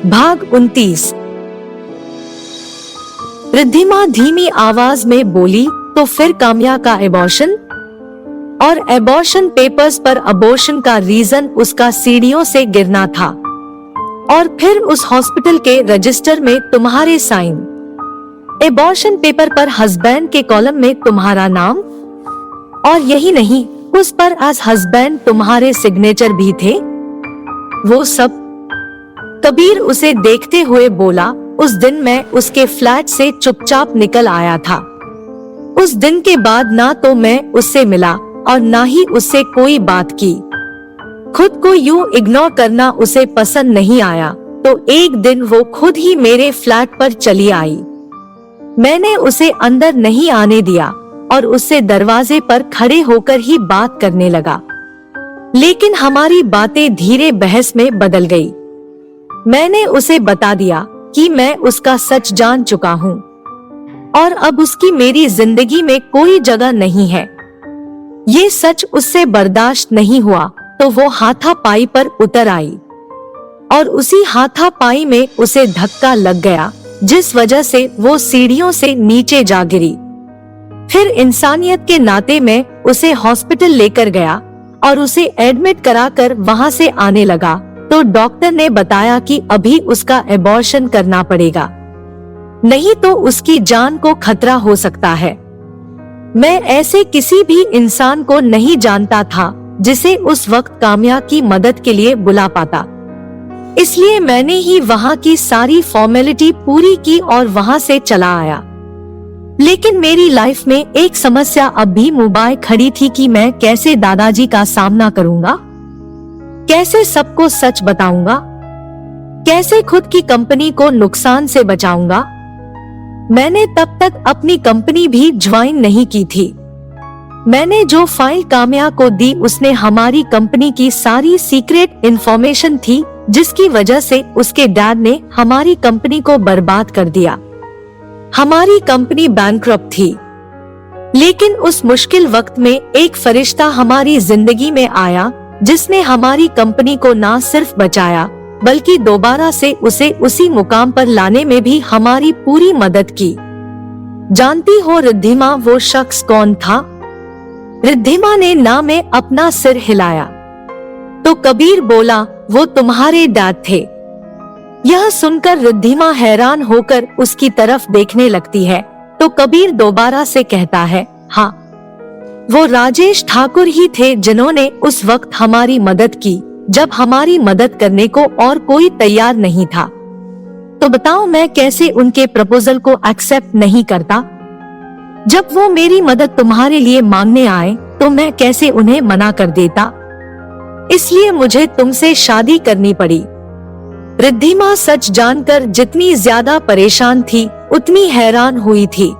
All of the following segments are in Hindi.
भाग 29। रिद्धिमा धीमी आवाज में बोली, तो फिर काम्या का एबॉर्शन? और एबॉर्शन पेपर्स पर अबॉर्शन का रीजन उसका सीढ़ियों से गिरना था, और फिर उस हॉस्पिटल के रजिस्टर में तुम्हारे साइन। एबॉर्शन पेपर पर हस्बैंड के कॉलम में तुम्हारा नाम, और यही नहीं, उस पर एज हस्बैंड तुम्हारे सिग्नेचर भी थे। वो सब। कबीर उसे देखते हुए बोला, उस दिन मैं उसके फ्लैट से चुपचाप निकल आया था। उस दिन के बाद ना तो मैं उससे मिला और ना ही उससे कोई बात की। खुद को यूं इग्नोर करना उसे पसंद नहीं आया, तो एक दिन वो खुद ही मेरे फ्लैट पर चली आई। मैंने उसे अंदर नहीं आने दिया और उससे दरवाजे पर खड़े होकर ही बात करने लगा, लेकिन हमारी बातें धीरे बहस में बदल गई। मैंने उसे बता दिया कि मैं उसका सच जान चुका हूँ और अब उसकी मेरी जिंदगी में कोई जगह नहीं है। ये सच उससे बर्दाश्त नहीं हुआ, तो वो हाथापाई पर उतर आई और उसी हाथापाई में उसे धक्का लग गया, जिस वजह से वो सीढ़ियों से नीचे जा गिरी। फिर इंसानियत के नाते मैं उसे हॉस्पिटल लेकर गया और उसे एडमिट कराकर वहां से आने लगा, तो डॉक्टर ने बताया कि अभी उसका एबॉर्शन करना पड़ेगा, नहीं तो उसकी जान को खतरा हो सकता है। मैं ऐसे किसी भी इंसान को नहीं जानता था जिसे उस वक्त काम्या की मदद के लिए बुला पाता, इसलिए मैंने ही वहां की सारी फॉर्मेलिटी पूरी की और वहां से चला आया। लेकिन मेरी लाइफ में एक समस्या अब भी मुबाए खड़ी थी कि मैं कैसे दादाजी का सामना करूंगा, कैसे सबको सच बताऊंगा, कैसे खुद की कंपनी को नुकसान से बचाऊंगा। मैंने तब तक अपनी कंपनी भी ज्वाइन नहीं की थी। मैंने जो फाइल काम्या को दी उसने हमारी कंपनी की सारी सीक्रेट इंफॉर्मेशन थी, जिसकी वजह से उसके डैड ने हमारी कंपनी को बर्बाद कर दिया। हमारी कंपनी बैंकक्रप्ट थी, लेकिन उस मुश्किल वक्त में एक फरिश्ता हमारी जिंदगी में आया, जिसने हमारी कंपनी को ना सिर्फ बचाया बल्कि दोबारा से उसे उसी मुकाम पर लाने में भी हमारी पूरी मदद की। जानती हो रिद्धिमा वो शख्स कौन था? रिद्धिमा ने ना में अपना सिर हिलाया। तो कबीर बोला, वो तुम्हारे डैड थे। यह सुनकर रिद्धिमा हैरान होकर उसकी तरफ देखने लगती है, तो कबीर दोबारा से कहता है, हाँ, वो राजेश ठाकुर ही थे जिन्होंने उस वक्त हमारी मदद की, जब हमारी मदद करने को और कोई तैयार नहीं था। तो बताओ मैं कैसे उनके प्रपोजल को एक्सेप्ट नहीं करता? जब वो मेरी मदद तुम्हारे लिए मांगने आए तो मैं कैसे उन्हें मना कर देता? इसलिए मुझे तुमसे शादी करनी पड़ी। रिद्धिमा सच जानकर जितनी ज्यादा परेशान थी उतनी हैरान हुई थी।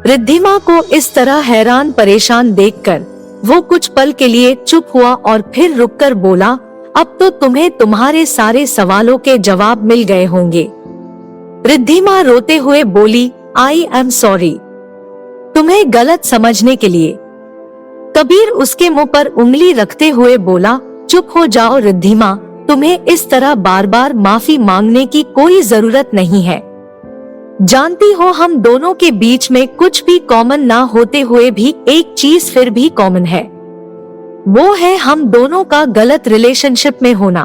रिद्धिमा को इस तरह हैरान परेशान देखकर वो कुछ पल के लिए चुप हुआ और फिर रुककर बोला, अब तो तुम्हें तुम्हारे सारे सवालों के जवाब मिल गए होंगे। रिद्धिमा रोते हुए बोली, आई एम सॉरी, तुम्हें गलत समझने के लिए। कबीर उसके मुंह पर उंगली रखते हुए बोला, चुप हो जाओ रिद्धिमा, तुम्हें इस तरह बार बार माफी मांगने की कोई जरूरत नहीं है। जानती हो हम दोनों के बीच में कुछ भी कॉमन ना होते हुए भी एक चीज फिर भी कॉमन है, वो है हम दोनों का गलत रिलेशनशिप में होना।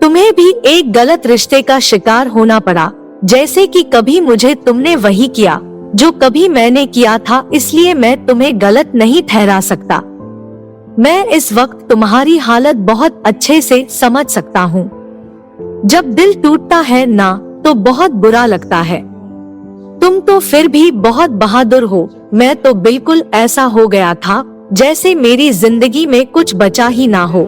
तुम्हें भी एक गलत रिश्ते का शिकार होना पड़ा, जैसे कि कभी मुझे तुमने वही किया जो कभी मैंने किया था, इसलिए मैं तुम्हें गलत नहीं ठहरा सकता। मैं इस वक्त तुम्हारी हालत बहुत अच्छे से समझ सकता हूँ। जब दिल टूटता है ना तो बहुत बुरा लगता है। तुम तो फिर भी बहुत बहादुर हो, मैं तो बिल्कुल ऐसा हो गया था जैसे मेरी जिंदगी में कुछ बचा ही ना हो।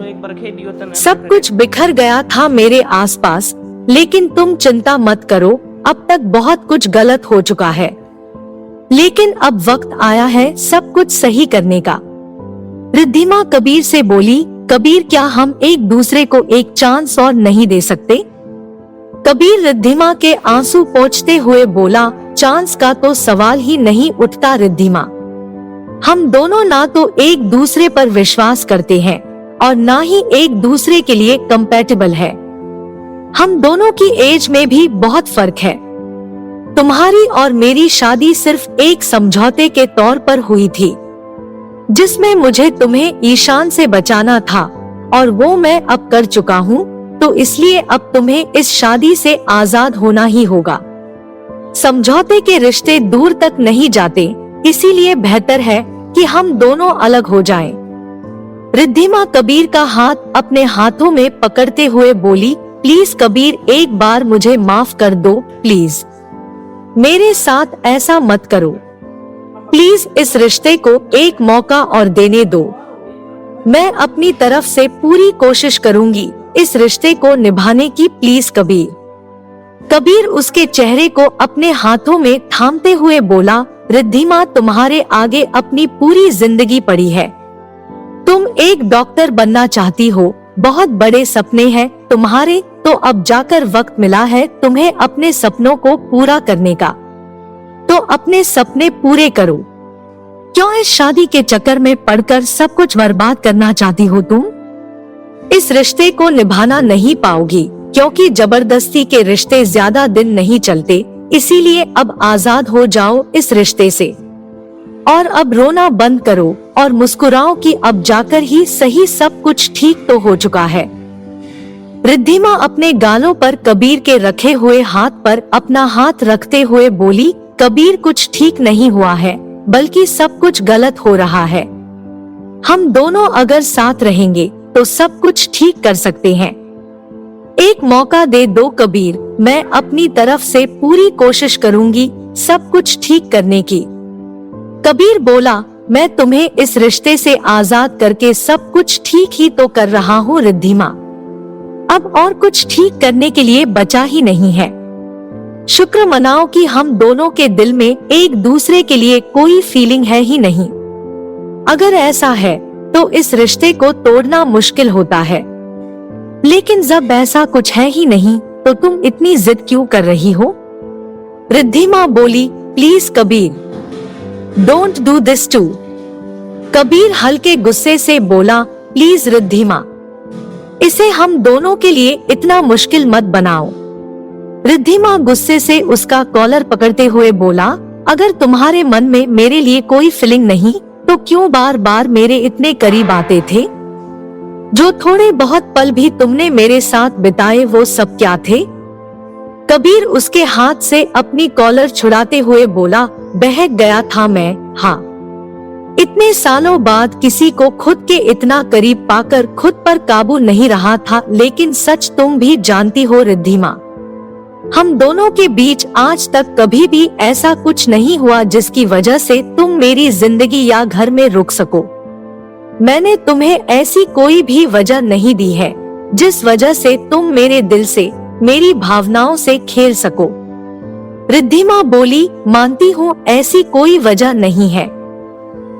सब कुछ बिखर गया था मेरे आसपास, लेकिन तुम चिंता मत करो, अब तक बहुत कुछ गलत हो चुका है, लेकिन अब वक्त आया है सब कुछ सही करने का। रिद्धिमा कबीर से बोली, कबीर क्या हम एक दूसरे को एक चांस और नहीं दे सकते? कबीर रिद्धिमा के आंसू पोंछते हुए बोला, चांस का तो सवाल ही नहीं उठता रिद्धिमा। हम दोनों ना तो एक दूसरे पर विश्वास करते हैं और ना ही एक दूसरे के लिए कंपैटिबल है। हम दोनों की एज में भी बहुत फर्क है। तुम्हारी और मेरी शादी सिर्फ एक समझौते के तौर पर हुई थी, जिसमें मुझे तुम्हें ईशान से बचाना था, और वो मैं अब कर चुका हूँ, तो इसलिए अब तुम्हें इस शादी से आजाद होना ही होगा। समझौते के रिश्ते दूर तक नहीं जाते, इसीलिए बेहतर है कि हम दोनों अलग हो जाएं। रिद्धिमा कबीर का हाथ अपने हाथों में पकड़ते हुए बोली, प्लीज कबीर, एक बार मुझे माफ कर दो, प्लीज मेरे साथ ऐसा मत करो। प्लीज इस रिश्ते को एक मौका और देने दो। मैं अपनी तरफ से पूरी कोशिश करूंगी इस रिश्ते को निभाने की, प्लीज कबीर। कबीर उसके चेहरे को अपने हाथों में थामते हुए बोला, रिद्धिमा, तुम्हारे आगे अपनी पूरी जिंदगी पड़ी है। तुम एक डॉक्टर बनना चाहती हो, बहुत बड़े सपने हैं तुम्हारे, तो अब जाकर वक्त मिला है तुम्हें अपने सपनों को पूरा करने का। तो अपने सपने पूरे करो। क्यों इस शादी के चक्कर में पड़कर सब कुछ बर्बाद करना चाहती हो तुम? इस रिश्ते को निभाना नहीं पाओगी, क्योंकि जबरदस्ती के रिश्ते ज्यादा दिन नहीं चलते, इसीलिए अब आजाद हो जाओ इस रिश्ते से। और अब रोना बंद करो और मुस्कुराओ कि अब जाकर ही सही सब कुछ ठीक तो हो चुका है। रिद्धिमा अपने गालों पर कबीर के रखे हुए हाथ पर अपना हाथ रखते हुए बोली, कबीर, कुछ ठीक नहीं हुआ है, बल्कि सब कुछ गलत हो रहा है। हम दोनों अगर साथ रहेंगे तो सब कुछ ठीक कर सकते हैं। एक मौका दे दो कबीर, मैं अपनी तरफ से पूरी कोशिश करूंगी सब कुछ ठीक करने की। कबीर बोला, मैं तुम्हें इस रिश्ते से आजाद करके सब कुछ ठीक ही तो कर रहा हूँ रिद्धिमा। अब और कुछ ठीक करने के लिए बचा ही नहीं है। शुक्र मनाओ कि हम दोनों के दिल में एक दूसरे के लिए कोई फीलिंग है ही नहीं। अगर ऐसा है तो इस रिश्ते को तोड़ना मुश्किल होता है, लेकिन जब ऐसा कुछ है ही नहीं तो तुम इतनी जिद क्यों कर रही हो? रिद्धिमा बोली, please Kabir, don't do this to. Kabir हल्के गुस्से से बोला, प्लीज रिद्धिमा, इसे हम दोनों के लिए इतना मुश्किल मत बनाओ। रिद्धिमा गुस्से से उसका कॉलर पकड़ते हुए बोला, अगर तुम्हारे मन में मेरे लिए कोई फीलिंग नहीं तो क्यों बार बार मेरे इतने करीब आते थे? जो थोड़े बहुत पल भी तुमने मेरे साथ बिताए वो सब क्या थे? कबीर उसके हाथ से अपनी कॉलर छुड़ाते हुए बोला, बहक गया था मैं, हाँ। इतने सालों बाद किसी को खुद के इतना करीब पाकर खुद पर काबू नहीं रहा था, लेकिन सच तुम भी जानती हो रिद्धिमा, हम दोनों के बीच आज तक कभी भी ऐसा कुछ नहीं हुआ जिसकी वजह से तुम मेरी जिंदगी या घर में रुक सको। मैंने तुम्हें ऐसी कोई भी वजह नहीं दी है जिस वजह से तुम मेरे दिल से, मेरी भावनाओं से खेल सको। रिद्धिमा बोली, मानती हूँ ऐसी कोई वजह नहीं है,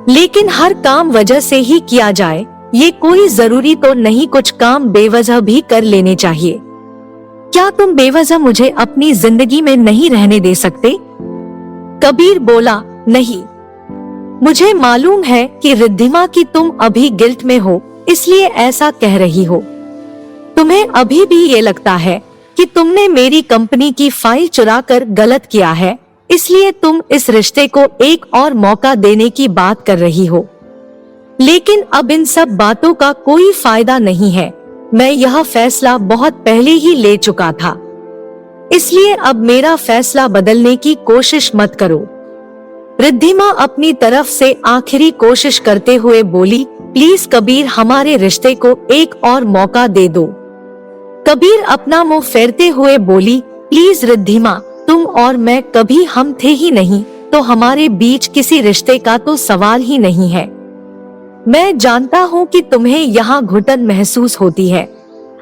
लेकिन हर काम वजह से ही किया जाए ये कोई जरूरी तो नहीं, कुछ काम बेवजह भी कर लेने चाहिए। क्या तुम बेवजह मुझे अपनी जिंदगी में नहीं रहने दे सकते? कबीर बोला, नहीं, मुझे मालूम है कि रिद्धिमा की तुम अभी गिल्ट में हो, इसलिए ऐसा कह रही हो। तुम्हें अभी भी ये लगता है कि तुमने मेरी कंपनी की फाइल चुराकर गलत किया है, इसलिए तुम इस रिश्ते को एक और मौका देने की बात कर रही हो। लेकिन अब इन सब बातों का कोई फायदा नहीं है। मैं यह फैसला बहुत पहले ही ले चुका था, इसलिए अब मेरा फैसला बदलने की कोशिश मत करो। रिद्धिमा अपनी तरफ से आखिरी कोशिश करते हुए बोली, प्लीज कबीर, हमारे रिश्ते को एक और मौका दे दो। कबीर अपना मुंह फेरते हुए बोली, प्लीज रिद्धिमा, तुम और मैं कभी हम थे ही नहीं, तो हमारे बीच किसी रिश्ते का तो सवाल ही नहीं है। मैं जानता हूँ कि तुम्हें यहाँ घुटन महसूस होती है,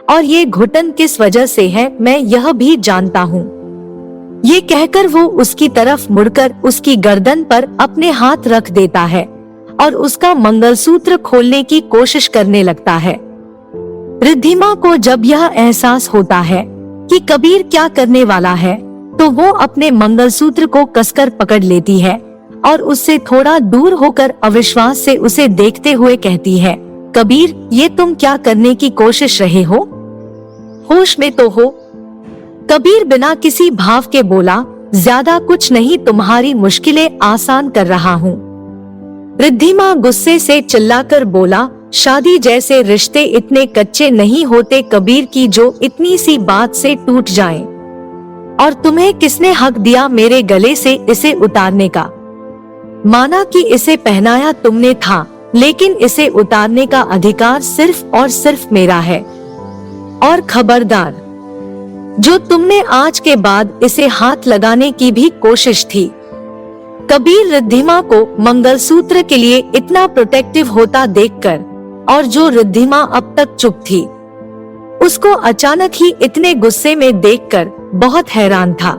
और ये घुटन किस वजह से है मैं यह भी जानता हूँ। ये कहकर वो उसकी तरफ मुड़कर उसकी गर्दन पर अपने हाथ रख देता है और उसका मंगलसूत्र खोलने की कोशिश करने लगता है। रिद्धिमा को जब यह एहसास होता है कि कबीर क्या करने वाला है, तो वो अपने मंगलसूत्र को कसकर पकड़ लेती है और उससे थोड़ा दूर होकर अविश्वास से उसे देखते हुए कहती है, कबीर, ये तुम क्या करने की कोशिश रहे हो? होश में तो हो? कबीर बिना किसी भाव के बोला, ज्यादा कुछ नहीं, तुम्हारी मुश्किलें आसान कर रहा हूँ। रिद्धिमा गुस्से से चिल्लाकर बोला, शादी जैसे रिश्ते इतने कच्चे नहीं होते कबीर की जो इतनी सी बात से टूट जाएं। और तुम्हें किसने हक दिया मेरे गले से इसे उतारने का? माना कि इसे पहनाया तुमने था, लेकिन इसे उतारने का अधिकार सिर्फ और सिर्फ मेरा है। और खबरदार, जो तुमने आज के बाद इसे हाथ लगाने की भी कोशिश थी। कबीर रिद्धिमा को मंगलसूत्र के लिए इतना प्रोटेक्टिव होता देखकर, और जो रिद्धिमा अब तक चुप थी, उसको अचानक ही इतने गुस्से में देखकर बहुत हैरान था।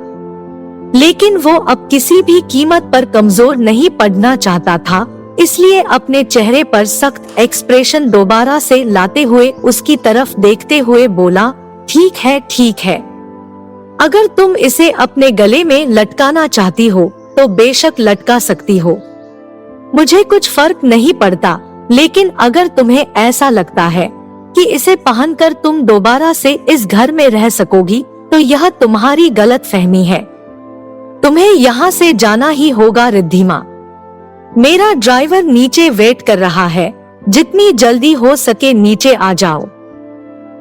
लेकिन वो अब किसी भी कीमत पर कमजोर नहीं पड़ना चाहता था, इसलिए अपने चेहरे पर सख्त एक्सप्रेशन दोबारा से लाते हुए उसकी तरफ देखते हुए बोला, ठीक है ठीक है, अगर तुम इसे अपने गले में लटकाना चाहती हो तो बेशक लटका सकती हो, मुझे कुछ फर्क नहीं पड़ता। लेकिन अगर तुम्हें ऐसा लगता है कि इसे पहनकर तुम दोबारा से इस घर में रह सकोगी तो यह तुम्हारी गलत फहमी है। तुम्हें यहाँ से जाना ही होगा रिद्धिमा। मेरा ड्राइवर नीचे वेट कर रहा है, जितनी जल्दी हो सके नीचे आ जाओ।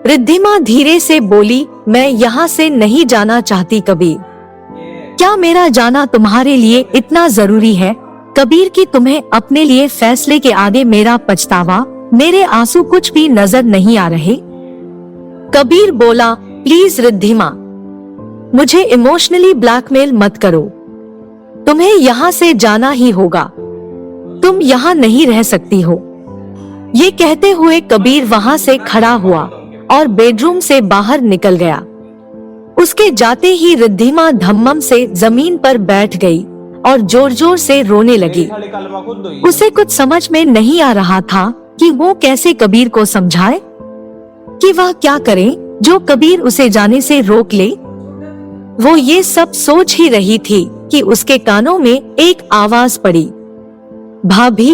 रिद्धिमा धीरे से बोली, मैं यहाँ से नहीं जाना चाहती कबीर। क्या मेरा जाना तुम्हारे लिए इतना जरूरी है कबीर कि तुम्हें अपने लिए फैसले के आगे मेरा पछतावा, मेरे आंसू कुछ भी नजर नहीं आ रहे? कबीर बोला, प्लीज रिद्धिमा, मुझे इमोशनली ब्लैकमेल मत करो। तुम्हें यहाँ से जाना ही होगा, तुम यहाँ नहीं रह सकती हो। ये कहते हुए कबीर वहाँ से खड़ा हुआ और बेडरूम से बाहर निकल गया। उसके जाते ही रिद्धिमा धम्मम से जमीन पर बैठ गई और जोर जोर से रोने लगी। उसे कुछ समझ में नहीं आ रहा था कि वो कैसे कबीर को समझाए, कि वह क्या करे जो कबीर उसे जाने से रोक ले। वो ये सब सोच ही रही थी कि उसके कानों में एक आवाज पड़ी, भाभी।